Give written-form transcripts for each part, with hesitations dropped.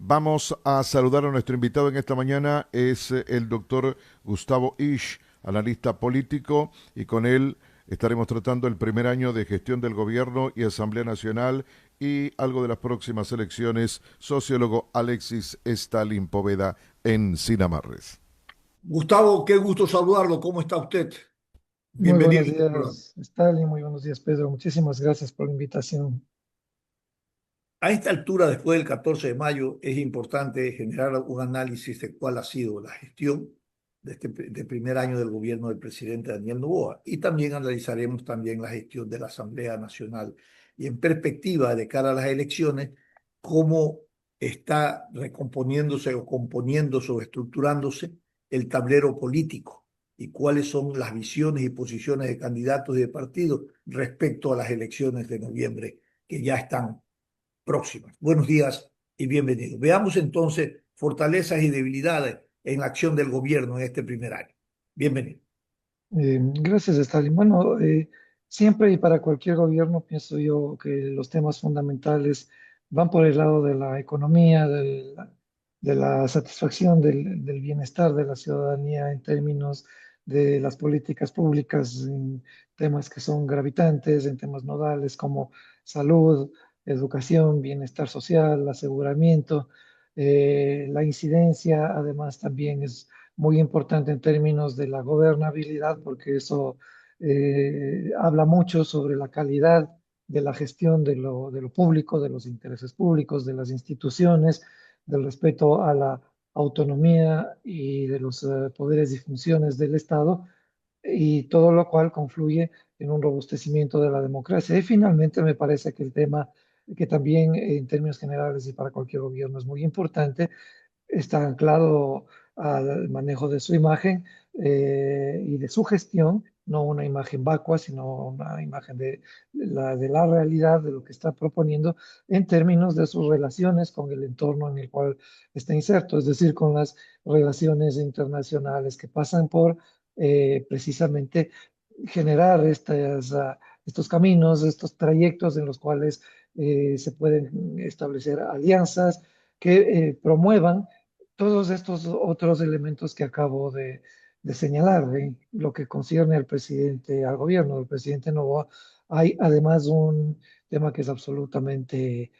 Vamos a saludar a nuestro invitado en esta mañana, es el doctor Gustavo Isch, analista político, y con él estaremos tratando el primer año de gestión del gobierno y Asamblea Nacional y algo de las próximas elecciones, sociólogo Alexis Stalin Poveda en Sinamarres. Gustavo, qué gusto saludarlo. ¿Cómo está usted? Muy Muy Bienvenido buenos a este programa. días, Stalin. Muy buenos días, Pedro. Muchísimas gracias por la invitación. A esta altura, después del 14 de mayo, es importante generar un análisis de cuál ha sido la gestión de primer año del gobierno del presidente Daniel Noboa. Y también analizaremos también la gestión de la Asamblea Nacional. Y en perspectiva de cara a las elecciones, cómo está recomponiéndose o componiéndose o estructurándose el tablero político y cuáles son las visiones y posiciones de candidatos y de partidos respecto a las elecciones de noviembre que ya están próximas. Buenos días y bienvenidos. Veamos entonces fortalezas y debilidades en la acción del gobierno en este primer año. Bienvenido. Gracias, Stalin. Bueno, siempre y para cualquier gobierno pienso yo que los temas fundamentales van por el lado de la economía, de la satisfacción del bienestar de la ciudadanía en términos de las políticas públicas, en temas que son gravitantes, en temas nodales como salud, educación, bienestar social, aseguramiento. La incidencia, además, también es muy importante en términos de la gobernabilidad, porque eso habla mucho sobre la calidad de la gestión de lo público, de los intereses públicos, de las instituciones, del respeto a la autonomía y de los poderes y funciones del Estado, y todo lo cual confluye en un robustecimiento de la democracia. Y finalmente me parece que el tema que también en términos generales y para cualquier gobierno es muy importante, está anclado al manejo de su imagen y de su gestión, no una imagen vacua, sino una imagen de la realidad, de lo que está proponiendo en términos de sus relaciones con el entorno en el cual está inserto, es decir, con las relaciones internacionales que pasan por precisamente generar estos caminos, estos trayectos en los cuales se pueden establecer alianzas que promuevan todos estos otros elementos que acabo de señalar. En lo que concierne al presidente, al gobierno del presidente Novoa, hay además un tema que es absolutamente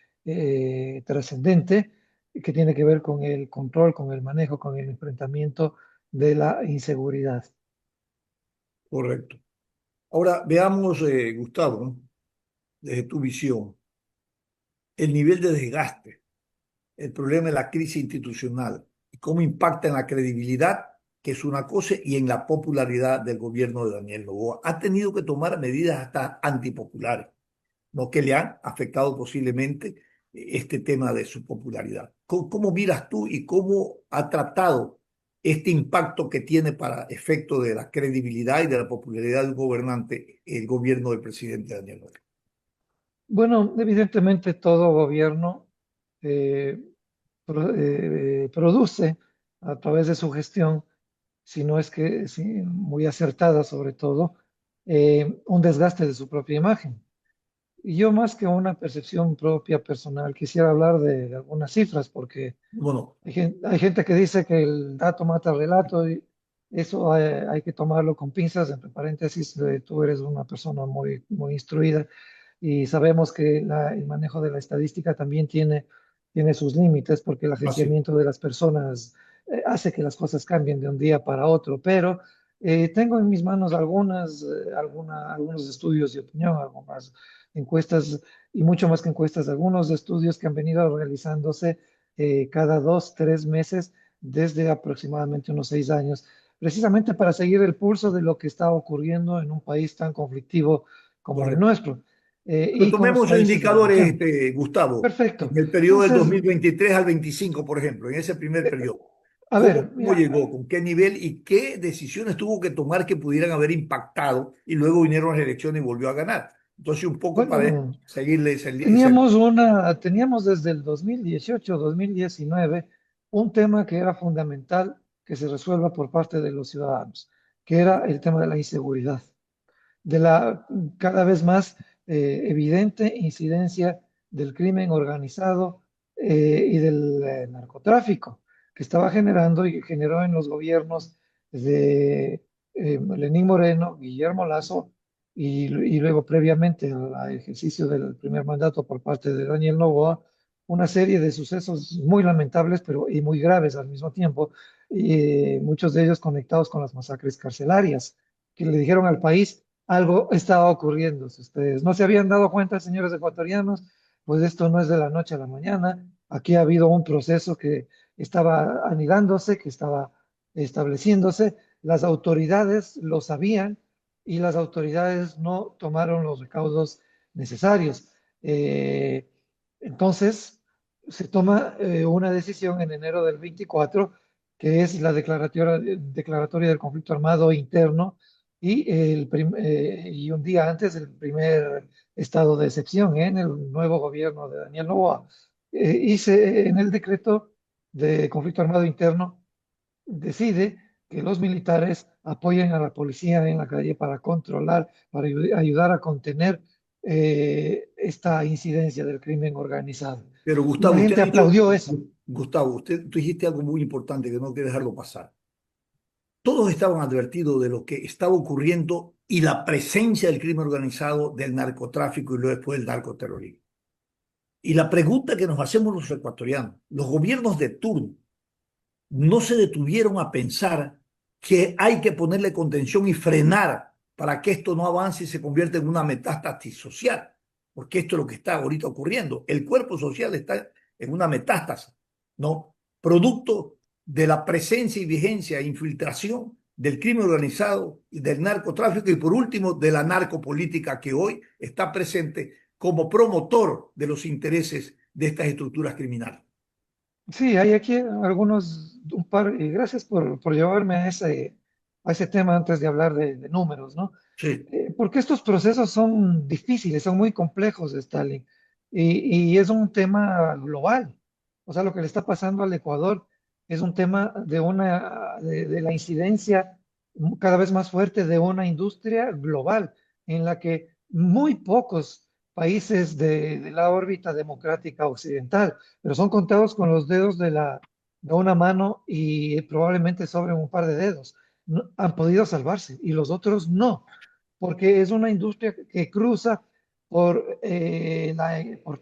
trascendente, que tiene que ver con el control, con el manejo, con el enfrentamiento de la inseguridad. Correcto. Ahora veamos, Gustavo, desde tu visión, el nivel de desgaste, el problema de la crisis institucional y cómo impacta en la credibilidad, que es una cosa, y en la popularidad del gobierno de Daniel Noboa. Ha tenido que tomar medidas hasta antipopulares, ¿no? Que le han afectado posiblemente este tema de su popularidad. ¿Cómo miras tú y cómo ha tratado este impacto que tiene para efecto de la credibilidad y de la popularidad del gobernante el gobierno del presidente Daniel Noboa? Bueno, evidentemente todo gobierno produce a través de su gestión, si no es que sí, muy acertada sobre todo, un desgaste de su propia imagen. Y yo más que una percepción propia personal, quisiera hablar de algunas cifras, porque Bueno, hay gente que dice que el dato mata al relato, y eso hay que tomarlo con pinzas. Entre paréntesis, tú eres una persona muy, muy instruida y sabemos que el manejo de la estadística también tiene sus límites, porque el así. agenciamiento de las personas hace que las cosas cambien de un día para otro. Pero tengo en mis manos algunos estudios de opinión, algunas encuestas, y mucho más que encuestas, algunos estudios que han venido realizándose cada 2, 3 meses desde aproximadamente unos 6 años, precisamente para seguir el pulso de lo que está ocurriendo en un país tan conflictivo como el Correcto. nuestro, Pero y con los tomemos esos países de la indicadores, región. Gustavo, en Perfecto. el periodo del Entonces, 2023 al 25, por ejemplo, en ese primer periodo. a ¿Cómo, ver, cómo mira, llegó? ¿Con qué nivel? ¿Y qué decisiones tuvo que tomar que pudieran haber impactado? Y luego vinieron las elecciones y volvió a ganar. Entonces, un poco para bueno, seguirle teníamos desde el 2018, 2019, un tema que era fundamental que se resuelva por parte de los ciudadanos, que era el tema de la inseguridad, de la cada vez más evidente incidencia del crimen organizado y del narcotráfico que estaba generando y generó en los gobiernos de Lenín Moreno, Guillermo Lazo y luego previamente al ejercicio del primer mandato por parte de Daniel Noboa, una serie de sucesos muy lamentables pero y muy graves al mismo tiempo, y muchos de ellos conectados con las masacres carcelarias, que le dijeron al país algo estaba ocurriendo. Si ustedes no se habían dado cuenta, señores ecuatorianos, pues esto no es de la noche a la mañana. Aquí ha habido un proceso que estaba anidándose, que estaba estableciéndose. Las autoridades lo sabían y las autoridades no tomaron los recaudos necesarios. Eh, entonces, se toma una decisión en enero del 24, que es la declaratoria del conflicto armado interno, y un día antes el primer estado de excepción en el nuevo gobierno de Daniel Noboa. En el decreto de conflicto armado interno decide que los militares apoyen a la policía en la calle para controlar, para ayudar a contener esta incidencia del crimen organizado. Pero Y la Gustavo, usted ha gente dicho, aplaudió eso. Gustavo, tú dijiste algo muy importante que no hay que dejarlo pasar. Todos estaban advertidos de lo que estaba ocurriendo y la presencia del crimen organizado, del narcotráfico y luego después del narcoterrorismo. Y la pregunta que nos hacemos los ecuatorianos, los gobiernos de turno, no se detuvieron a pensar que hay que ponerle contención y frenar para que esto no avance y se convierta en una metástasis social, porque esto es lo que está ahorita ocurriendo. El cuerpo social está en una metástasis, ¿no? Producto de la presencia y vigencia e infiltración del crimen organizado y del narcotráfico y por último de la narcopolítica que hoy está presente como promotor de los intereses de estas estructuras criminales. Sí, hay aquí algunos, un par, y gracias por llevarme a ese tema antes de hablar de números, ¿no? Sí. Porque estos procesos son difíciles, son muy complejos, Stalin, y es un tema global. O sea, lo que le está pasando al Ecuador es un tema de la incidencia cada vez más fuerte de una industria global en la que muy pocos países de la órbita democrática occidental, pero son contados con los dedos de una mano y probablemente sobre un par de dedos, han podido salvarse y los otros no, porque es una industria que cruza por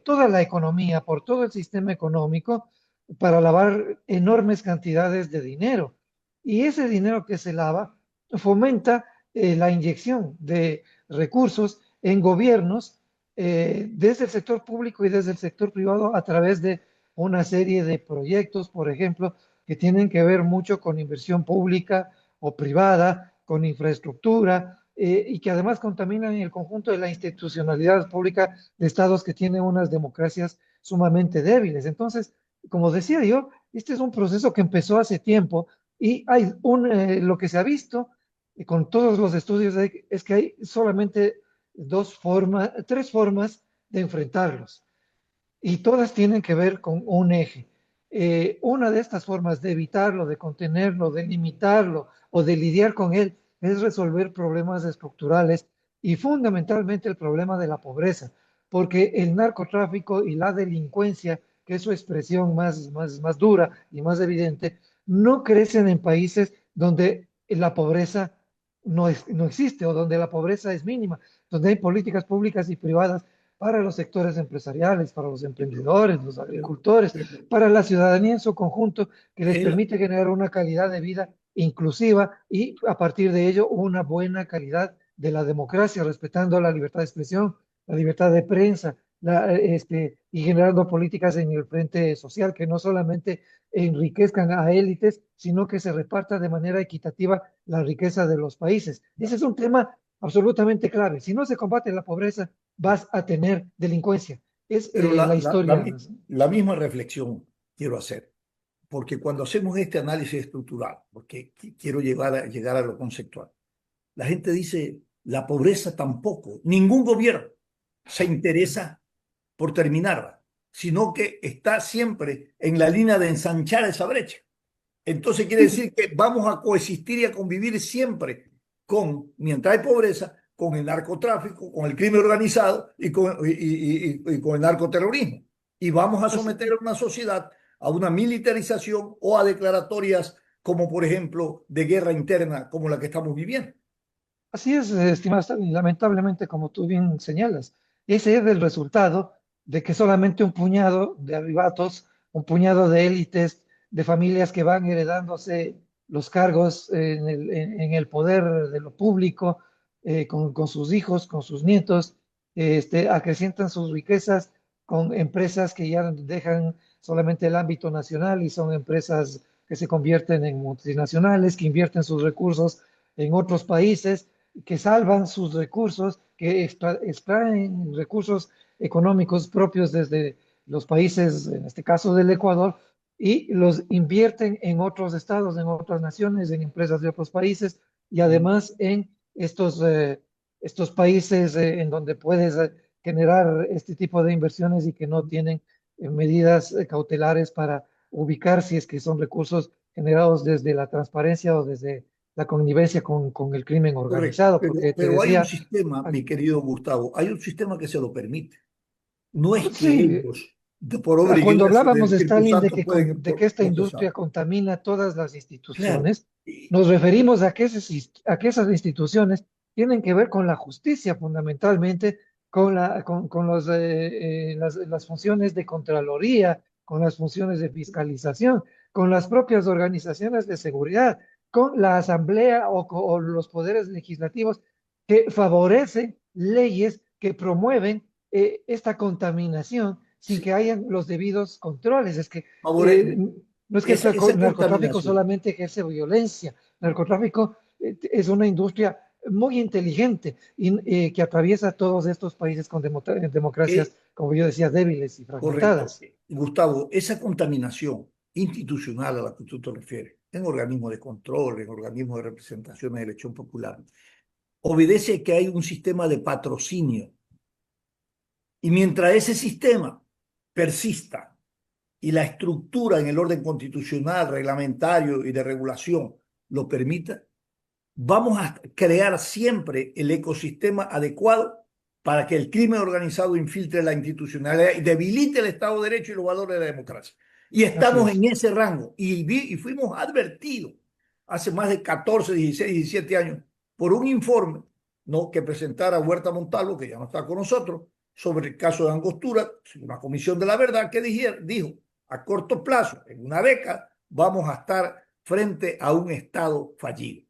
toda la economía, por todo el sistema económico, para lavar enormes cantidades de dinero. Y ese dinero que se lava fomenta la inyección de recursos en gobiernos desde el sector público y desde el sector privado a través de una serie de proyectos, por ejemplo, que tienen que ver mucho con inversión pública o privada, con infraestructura, y que además contaminan el conjunto de la institucionalidad pública de estados que tienen unas democracias sumamente débiles. Entonces, como decía yo, este es un proceso que empezó hace tiempo y lo que se ha visto con todos los estudios es que hay solamente tres formas de enfrentarlos y todas tienen que ver con un eje. Una de estas formas de evitarlo, de contenerlo, de limitarlo o de lidiar con él es resolver problemas estructurales y fundamentalmente el problema de la pobreza, porque el narcotráfico y la delincuencia, que es su expresión más dura y más evidente, no crecen en países donde la pobreza no existe o donde la pobreza es mínima, donde hay políticas públicas y privadas para los sectores empresariales, para los emprendedores, los agricultores, para la ciudadanía en su conjunto, que les El, permite generar una calidad de vida inclusiva y a partir de ello una buena calidad de la democracia, respetando la libertad de expresión, la libertad de prensa, y generando políticas en el frente social que no solamente enriquezcan a élites, sino que se reparta de manera equitativa la riqueza de los países. Ese es un tema absolutamente clave. Si no se combate la pobreza, vas a tener delincuencia. Es pero la historia. la misma reflexión quiero hacer, porque cuando hacemos este análisis estructural, porque quiero llegar a lo conceptual, la gente dice, la pobreza tampoco, ningún gobierno se interesa por terminarla, sino que está siempre en la línea de ensanchar esa brecha. Entonces quiere Sí, decir que vamos a coexistir y a convivir siempre mientras hay pobreza, con el narcotráfico, con el crimen organizado y con el narcoterrorismo. y vamos a Así, someter a una sociedad a una militarización o a declaratorias como, por ejemplo, de guerra interna como la que estamos viviendo. así es, estimado Stalin, lamentablemente, como tú bien señalas, ese es el resultado de que solamente un puñado de arribatos, un puñado de élites, de familias que van heredándose los cargos en el poder de lo público, con sus hijos, con sus nietos, acrecientan sus riquezas con empresas que ya dejan solamente el ámbito nacional y son empresas que se convierten en multinacionales, que invierten sus recursos en otros países, que salvan sus recursos, que extraen recursos económicos propios desde los países, en este caso del Ecuador, y los invierten en otros estados, en otras naciones, en empresas de otros países y además en estos países en donde puedes generar este tipo de inversiones y que no tienen medidas cautelares para ubicar si es que son recursos generados desde la transparencia o desde la connivencia con el crimen Correcto, organizado, porque te pero hay un decía, sistema, ah, mi querido Gustavo, hay un sistema que se lo permite. No es que sí, ellos, por obra y cuando gracia hablábamos del de Espíritu Stalin Santo, pueden de que esta procesar. industria contamina todas las Claro. instituciones, nos referimos a que esas instituciones tienen que ver con la justicia fundamentalmente, con las funciones de Contraloría, con las funciones de fiscalización, con las propias organizaciones de seguridad, con la Asamblea o los poderes legislativos que favorecen leyes que promueven esta contaminación sin Sí, que hayan los debidos controles. Es que favore- no es que esa narcotráfico contaminación. solamente ejerce violencia, el narcotráfico es una industria muy inteligente y que atraviesa todos estos países con democracias, eh, como yo decía, débiles y Correcto. fragmentadas. Gustavo, esa contaminación institucional a la que tú te refieres, en organismos de control, en organismos de representación de elección popular, obedece a que hay un sistema de patrocinio. Y mientras ese sistema persista y la estructura en el orden constitucional, reglamentario y de regulación lo permita, vamos a crear siempre el ecosistema adecuado para que el crimen organizado infiltre la institucionalidad y debilite el Estado de Derecho y los valores de la democracia. Y Así estamos es. en ese rango y fuimos advertidos hace más de 14, 16, 17 años por un informe, ¿no?, que presentara Huerta Montalvo, que ya no está con nosotros, sobre el caso de Angostura, una comisión de la verdad que dijo, a corto plazo, en una década, vamos a estar frente a un Estado fallido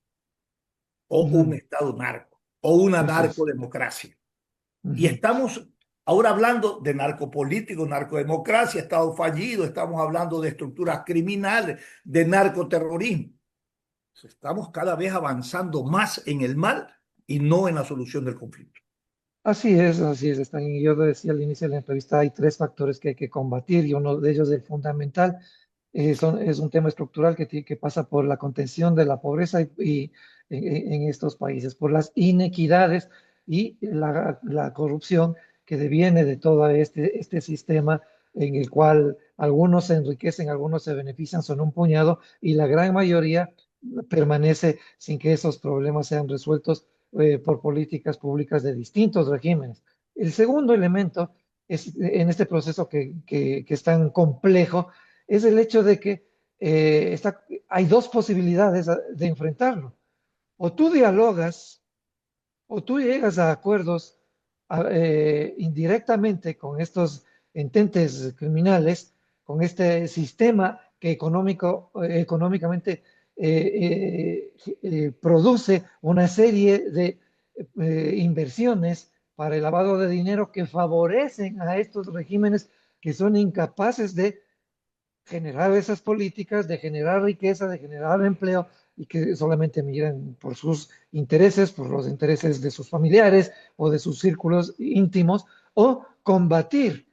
o un Ujú. Estado narco o una Así es. narcodemocracia. Y Ujú. estamos ahora hablando de narcopolítico, narcodemocracia, Estado fallido, estamos hablando de estructuras criminales, de narcoterrorismo. Estamos cada vez avanzando más en el mal y no en la solución del conflicto. Así es, Stan. Yo decía al inicio de la entrevista, hay tres factores que hay que combatir y uno de ellos, el fundamental, es un tema estructural que pasa por la contención de la pobreza y en estos países, por las inequidades y la corrupción que deviene de todo este sistema en el cual algunos se enriquecen, algunos se benefician, son un puñado y la gran mayoría permanece sin que esos problemas sean resueltos por políticas públicas de distintos regímenes. El segundo elemento es, en este proceso que es tan complejo es el hecho de que hay dos posibilidades de enfrentarlo. O tú dialogas o tú llegas a acuerdos indirectamente con estos ententes criminales, con este sistema que económicamente produce una serie de inversiones para el lavado de dinero que favorecen a estos regímenes que son incapaces de generar esas políticas, de generar riqueza, de generar empleo y que solamente miran por sus intereses, por los intereses de sus familiares o de sus círculos íntimos, o combatir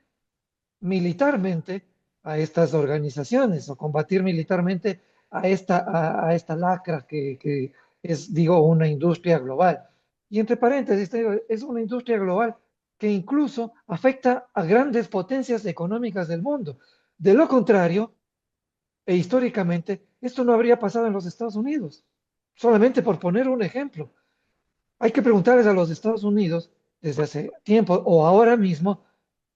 militarmente a estas organizaciones o combatir militarmente a esta lacra que es, digo, una industria global. Y entre paréntesis, es una industria global que incluso afecta a grandes potencias económicas del mundo. De lo contrario, e históricamente, esto no habría pasado en los Estados Unidos. Solamente por poner un ejemplo. Hay que preguntarles a los Estados Unidos desde hace tiempo o ahora mismo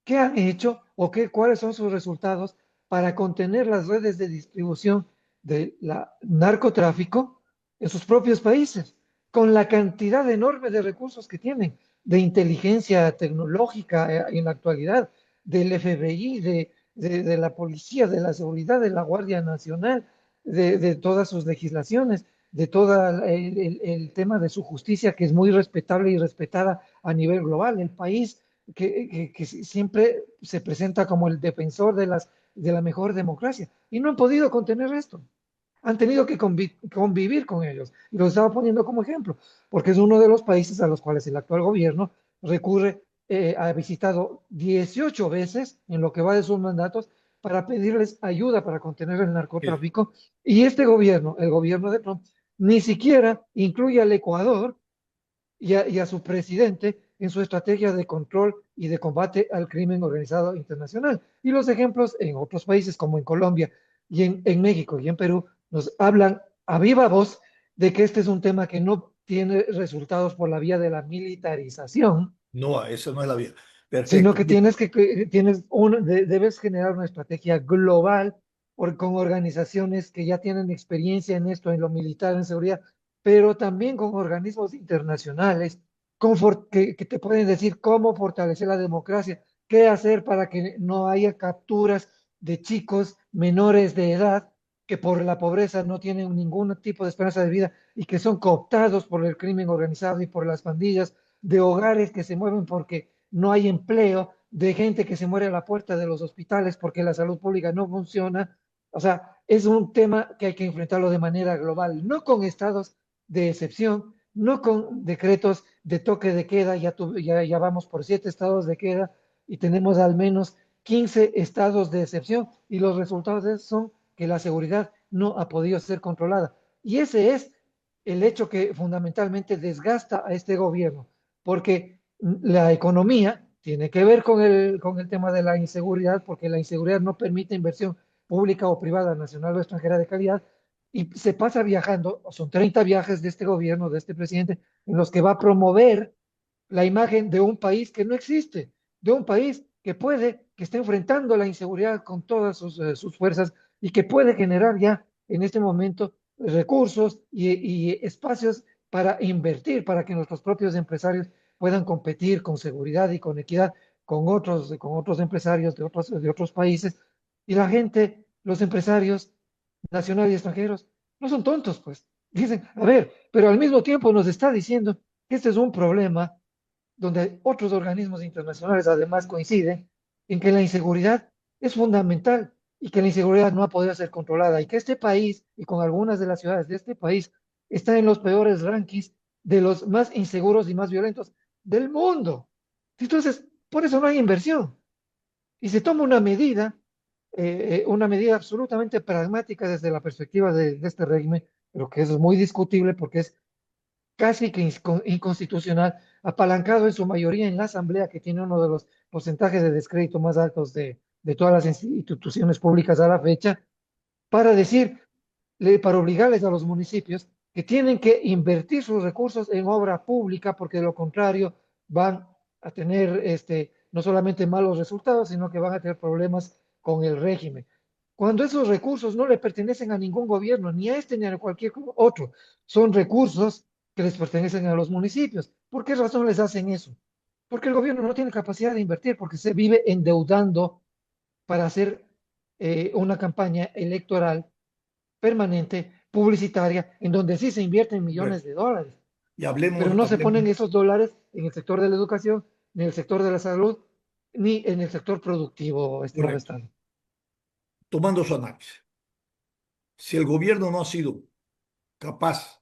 qué han hecho o cuáles son sus resultados para contener las redes de distribución del narcotráfico en sus propios países, con la cantidad enorme de recursos que tienen, de inteligencia tecnológica en la actualidad, del FBI, de la policía, de la seguridad, de la Guardia Nacional, de todas sus legislaciones, de todo el tema de su justicia, que es muy respetable y respetada a nivel global. El país que siempre se presenta como el defensor de la mejor democracia. Y no han podido contener esto. Han tenido que convivir con ellos. Y los estaba poniendo como ejemplo, porque es uno de los países a los cuales el actual gobierno recurre, ha visitado 18 veces en lo que va de sus mandatos para pedirles ayuda para contener el Eh, narcotráfico. Y este gobierno, el gobierno de Trump, ni siquiera incluye al Ecuador y a su presidente en su estrategia de control y de combate al crimen organizado internacional. Y los ejemplos en otros países como en Colombia y en México y en Perú nos hablan a viva voz de que este es un tema que no tiene resultados por la vía de la militarización, no, esa no es la vía. sino Perfecto. que debes generar una estrategia global con organizaciones que ya tienen experiencia en esto, en lo militar, en seguridad, pero también con organismos internacionales que te pueden decir cómo fortalecer la democracia, qué hacer para que no haya capturas de chicos menores de edad que por la pobreza no tienen ningún tipo de esperanza de vida y que son cooptados por el crimen organizado y por las pandillas, de hogares que se mueven porque no hay empleo, de gente que se muere a la puerta de los hospitales porque la salud pública no funciona. O sea, es un tema que hay que enfrentarlo de manera global, no con estados de excepción, no con decretos de toque de queda, ya vamos por 7 estados de queda y tenemos al menos 15 estados de excepción y los resultados de eso son que la seguridad no ha podido ser controlada. Y ese es el hecho que fundamentalmente desgasta a este gobierno, porque la economía tiene que ver con el tema de la inseguridad, porque la inseguridad no permite inversión pública o privada, nacional o extranjera de calidad, y se pasa viajando, son 30 viajes de este gobierno, de este presidente, en los que va a promover la imagen de un país que no existe, de un país que esté enfrentando la inseguridad con todas sus fuerzas y que puede generar ya en este momento recursos y espacios para invertir, para que nuestros propios empresarios puedan competir con seguridad y con equidad con otros empresarios de otros países. Y la gente, los empresarios nacionales y extranjeros, no son tontos, pues. Dicen, a ver, pero al mismo tiempo nos está diciendo que este es un problema donde otros organismos internacionales además coinciden en que la inseguridad es fundamental y que la inseguridad no ha podido ser controlada y que este país y con algunas de las ciudades de este país está en los peores rankings de los más inseguros y más violentos del mundo. Entonces, por eso no hay inversión. Y se toma una medida absolutamente pragmática desde la perspectiva de este régimen, pero que eso es muy discutible porque es casi que inconstitucional, apalancado en su mayoría en la Asamblea, que tiene uno de los porcentajes de descrédito más altos de todas las instituciones públicas a la fecha, para decir, para obligarles a los municipios que tienen que invertir sus recursos en obra pública, porque de lo contrario van a tener no solamente malos resultados, sino que van a tener problemas con el régimen. Cuando esos recursos no le pertenecen a ningún gobierno, ni a este ni a cualquier otro, son recursos que les pertenecen a los municipios. ¿Por qué razón les hacen eso? Porque el gobierno no tiene capacidad de invertir, porque se vive endeudando para hacer una campaña electoral permanente, publicitaria, en donde sí se invierten millones Correcto. de dólares, Y pero hablemos, no se hablemos, ponen esos dólares en el sector de la educación, ni en el sector de la salud, ni en el sector productivo, estimado correcto. Estado. Tomando su análisis. Si el gobierno no ha sido capaz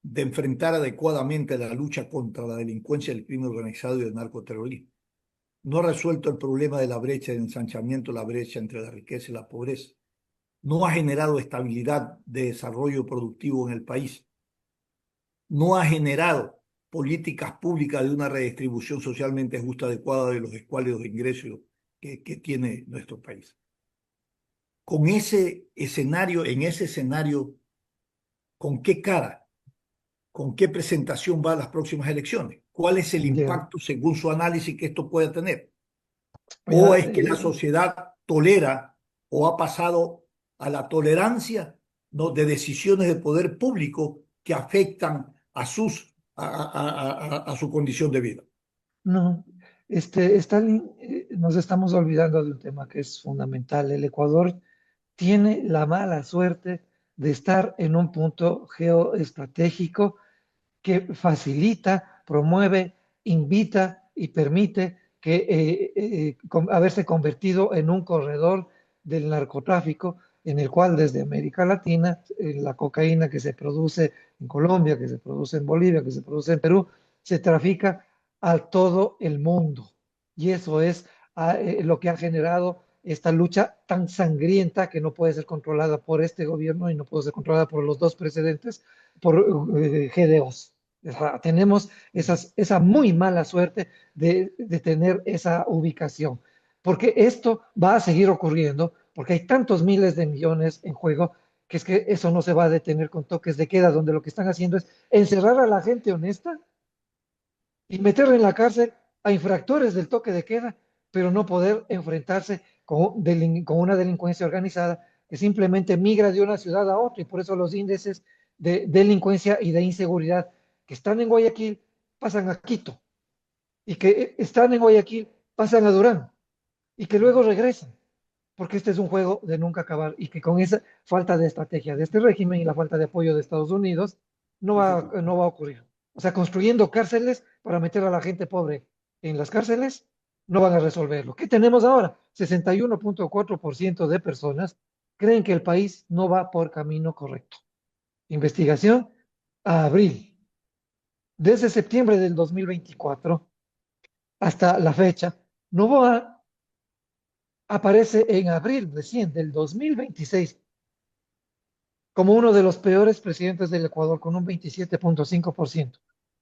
de enfrentar adecuadamente la lucha contra la delincuencia, el crimen organizado y el narcoterrorismo, no ha resuelto el problema de la brecha de ensanchamiento, la brecha entre la riqueza y la pobreza, no ha generado estabilidad de desarrollo productivo en el país, no ha generado políticas públicas de una redistribución socialmente justa, adecuada de los escuálidos ingresos que tiene nuestro país. Con ese escenario, en ese escenario, ¿con qué cara, con qué presentación va a las próximas elecciones? ¿Cuál es el Ya. impacto, según su análisis, que esto puede tener? ¿O Mira, es que la sociedad tolera o ha pasado a la tolerancia, ¿no?, de decisiones de poder público que afectan a su condición de vida? no, Stalin, nos estamos olvidando de un tema que es fundamental. El Ecuador tiene la mala suerte de estar en un punto geoestratégico que facilita, promueve, invita y permite que haberse convertido en un corredor del narcotráfico en el cual desde América Latina, la cocaína que se produce en Colombia, que se produce en Bolivia, que se produce en Perú, se trafica a todo el mundo. Y eso es lo que ha generado esta lucha tan sangrienta que no puede ser controlada por este gobierno y no puede ser controlada por los dos precedentes, por GDOs. O sea, tenemos esa muy mala suerte de tener esa ubicación, porque esto va a seguir ocurriendo, porque hay tantos miles de millones en juego, que es que eso no se va a detener con toques de queda, donde lo que están haciendo es encerrar a la gente honesta y meterle en la cárcel a infractores del toque de queda, pero no poder enfrentarse con una delincuencia organizada que simplemente migra de una ciudad a otra, y por eso los índices de delincuencia y de inseguridad que están en Guayaquil pasan a Quito, y que están en Guayaquil pasan a Durán, y que luego regresan, porque este es un juego de nunca acabar, y que con esa falta de estrategia de este régimen y la falta de apoyo de Estados Unidos no va a ocurrir. O sea, construyendo cárceles para meter a la gente pobre en las cárceles, no van a resolverlo. ¿Qué tenemos ahora? 61.4% de personas creen que el país no va por camino correcto. Investigación a abril. Desde septiembre del 2024 hasta la fecha, Novoa aparece en abril recién del 2026 como uno de los peores presidentes del Ecuador, con un 27.5%.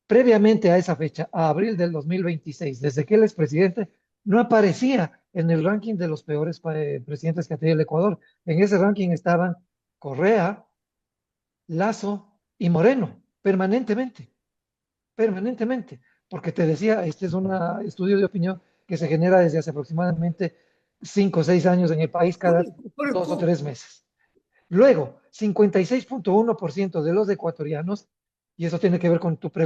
Previamente a esa fecha, a abril del 2026, desde que él es presidente, no aparecía en el ranking de los peores presidentes que ha tenido el Ecuador. En ese ranking estaban Correa, Lazo y Moreno, permanentemente, porque te decía, este es un estudio de opinión que se genera desde hace aproximadamente 5 o 6 años en el país, cada dos o ¿Cómo? tres meses. Luego, 56.1% de los ecuatorianos, y eso tiene que ver con tu pregunta,